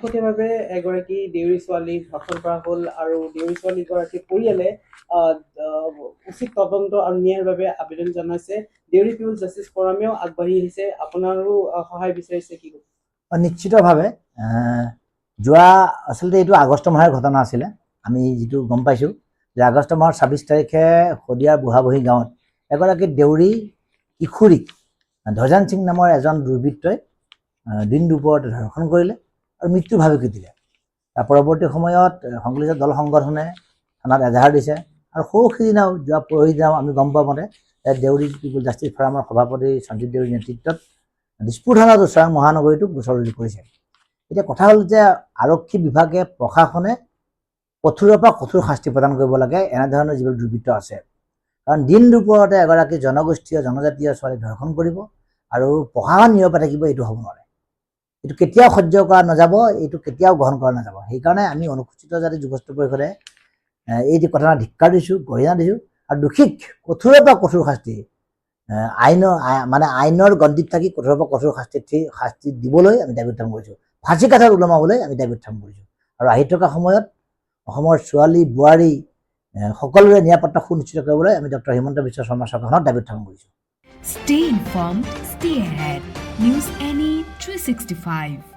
পোনপটীয়াভাৱে এগৰাকী দেউৰী ছোৱালীক ধৰ্ষণ কৰা হ'ল আৰু দেউৰী ছোৱালীগৰাকীৰ পৰিয়ালে উচিত তদন্ত আৰু ন্যায়ৰ বাবে আবেদন জনাইছে। দেউৰী পিপলছ জাষ্টিছ ফৰামেও আগবাঢ়ি আহিছে, আপোনাৰো সহায় বিচাৰিছে, কি ক'ব? নিশ্চিতভাৱে যোৱা আচলতে এইটো আগষ্ট মাহৰ ঘটনা আছিলে। আমি যিটো গম পাইছোঁ যে আগষ্ট মাহৰ 26 তাৰিখে শদিয়াৰ বুঢ়াবহী গাঁৱত এগৰাকী দেউৰী কিশোৰীক ধজান সিং নামৰ এজন দুৰ্বৃত্তই দিন দুপৰতে ধৰ্ষণ কৰিলে আৰু মৃত্যু ভাবুকি দিলে। তাৰ পৰৱৰ্তী সময়ত সংশ্লিষ্ট দল সংগঠনে থানাত এজাহাৰ দিছে আৰু সৌ সিদিনাও যোৱা পৰহিদিনাও আমি গম পোৱা মতে দেউৰী পিপলছ জাষ্টিছ ফৰামৰ সভাপতি সঞ্জীৱ দেউৰীৰ নেতৃত্বত দিছপুৰ থানাত ওচৰৰ মহানগৰীটোক গোচৰ ৰুজু কৰিছে। এতিয়া কথা হ'ল যে আৰক্ষী বিভাগে প্ৰশাসনে কঠোৰৰ পৰা কঠোৰ শাস্তি প্ৰদান কৰিব লাগে এনেধৰণৰ যিবোৰ দুৰ্বৃত্ত আছে, কাৰণ দিন দুপৰতে এগৰাকী জনগোষ্ঠীয় জনজাতীয় ছোৱালীক ধৰ্ষণ কৰিব আৰু প্ৰশাসন নীৰৱে থাকিব, এইটো হ'ব নোৱাৰে। এইটো কেতিয়াও সহ্য কৰা নাযাব, এইটো কেতিয়াও গ্ৰহণ কৰা নাযাব। সেইকাৰণে আমি অনুসূচিত জাতি যুৱস্থ পৰিষদে এই যে ঘটনা ধিক্কাৰ দিছোঁ, গৰিহণা দিছোঁ আৰু দোষীক কঠোৰৰ পৰা কঠোৰ শাস্তি আইনৰ গণ্ডিত থাকি কঠোৰৰ পৰা কঠোৰ শাস্তি দিবলৈ আমি দাবী উত্থাপন কৰিছোঁ। ফাঁচী কাঠত ওলমাবলৈ আমি দাবী উত্থাপন কৰিছোঁ আৰু আহি থকা সময়ত অসমৰ ছোৱালী বোৱাৰী সকলোৰে নিৰাপত্তা সুনিশ্চিত কৰিবলৈ আমি ডক্টৰ হিমন্ত বিশ্ব শৰ্মা চৰকাৰখনক দাবী উত্থাপন কৰিছোঁ। Stay informed, stay ahead. News NE 365.